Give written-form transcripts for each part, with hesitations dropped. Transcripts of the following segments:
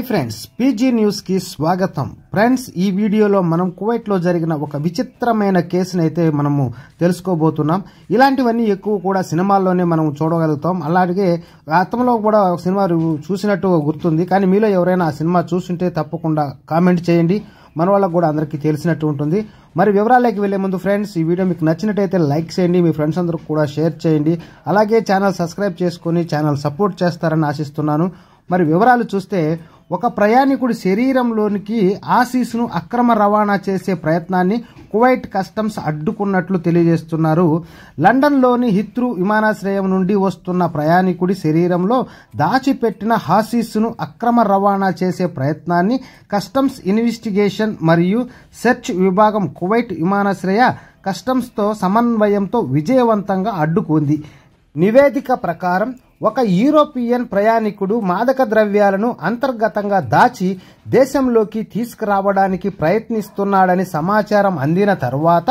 Friends, PG news కి స్వాగతం. Friends, ఈ వీడియోలో మనం కువైట్ లో జరిగిన ఒక విచిత్రమైన కేసును అయితే మనము తెలుసుకోబోతున్నాం. ఇలాంటివన్నీ ఎక్కువ కూడా సినిమాల్లోనే మనం చూడగలుగుతాం. అలాగే గతంలో కూడా ఒక సినిమా చూసినట్టు గుర్తుంది. కానీ మీలో ఎవరైనా ఆ సినిమా చూస్తుంటే తప్పకుండా కామెంట్ చేయండి. మన వాళ్ళకు కూడా అందరికీ తెలిసినట్టు ఉంటుంది. మరి వివరాలకి వెళ్లే ముందు ఫ్రెండ్స్, ఈ వీడియో మీకు నచ్చినట్టయితే లైక్ చేయండి, మీ ఫ్రెండ్స్ అందరికి కూడా షేర్ చేయండి. అలాగే ఛానల్ సబ్స్క్రైబ్ చేసుకుని ఛానల్ సపోర్ట్ చేస్తారని ఆశిస్తున్నాను. మరి వివరాలు చూస్తే, ఒక ప్రయాణికుడి శరీరంలోనికి ఆసీస్ను అక్రమ రవాణా చేసే ప్రయత్నాన్ని కువైట్ కస్టమ్స్ అడ్డుకున్నట్లు తెలియజేస్తున్నారు. లండన్లోని హిత్రూ విమానాశ్రయం నుండి వస్తున్న ప్రయాణికుడి శరీరంలో దాచిపెట్టిన హాసీస్ను అక్రమ రవాణా చేసే ప్రయత్నాన్ని కస్టమ్స్ ఇన్వెస్టిగేషన్ మరియు సెర్చ్ విభాగం కువైట్ విమానాశ్రయ కస్టమ్స్తో సమన్వయంతో విజయవంతంగా అడ్డుకుంది. నివేదిక ప్రకారం ఒక యూరోపియన్ ప్రయాణికుడు మాదక ద్రవ్యాలను అంతర్గతంగా దాచి దేశంలోకి తీసుకురావడానికి ప్రయత్నిస్తున్నాడని సమాచారం అందిన తర్వాత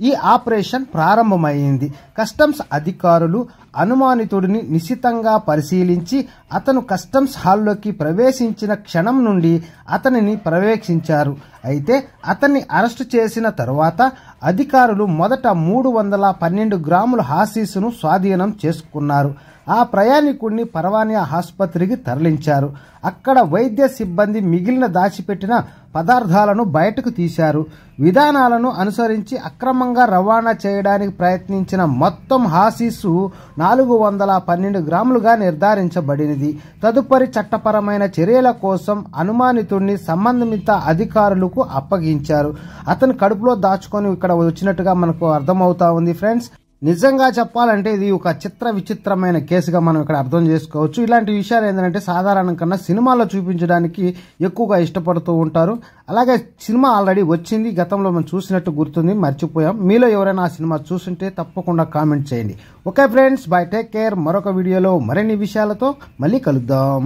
ఈ ఆపరేషన్ ప్రారంభమైంది. కస్టమ్స్ అధికారులు అనుమానితుడిని నిశితంగా పరిశీలించి అతను కస్టమ్స్ హాల్లోకి ప్రవేశించిన క్షణం నుండి అతనిని పర్యవేక్షించారు. అయితే అతన్ని అరెస్టు చేసిన తరువాత అధికారులు మొదట 312 గ్రాముల హాసీసును స్వాధీనం చేసుకున్నారు. ఆ ప్రయాణికుడిని పర్వానియా ఆసుపత్రికి తరలించారు. అక్కడ వైద్య సిబ్బంది మిగిలిన దాచిపెట్టిన పదార్థాలను బయటకు తీశారు. విధానాలను అనుసరించి అక్రమంగా రవాణా చేయడానికి ప్రయత్నించిన మొత్తం హాసీసు 412 గ్రాములుగా నిర్ధారించబడినది. తదుపరి చట్టపరమైన చర్యల కోసం అనుమానితుడిని సంబంధిత అధికారులకు అప్పగించారు. అతను కడుపులో దాచుకొని ఇక్కడ వచ్చినట్టుగా మనకు అర్థమవుతా ఉంది. ఫ్రెండ్స్, నిజంగా చెప్పాలంటే ఇది ఒక విచిత్రమైన కేసుగా మనం ఇక్కడ అర్థం చేసుకోవచ్చు. ఇలాంటి విషయాలు ఏంటంటే సాధారణం కన్నా సినిమాలో చూపించడానికి ఎక్కువగా ఇష్టపడుతూ ఉంటారు. అలాగే సినిమా ఆల్రెడీ వచ్చింది, గతంలో మనం చూసినట్టు గుర్తుంది, మర్చిపోయాం. మీలో ఎవరైనా ఆ సినిమా చూస్తుంటే తప్పకుండా కామెంట్ చేయండి. Okay friends, by, take care. మరొక వీడియోలో మరిన్ని విషయాలతో మళ్ళీ కలుద్దాం.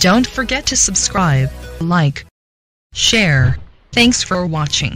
Don't forget to subscribe, like, share. Thanks for watching.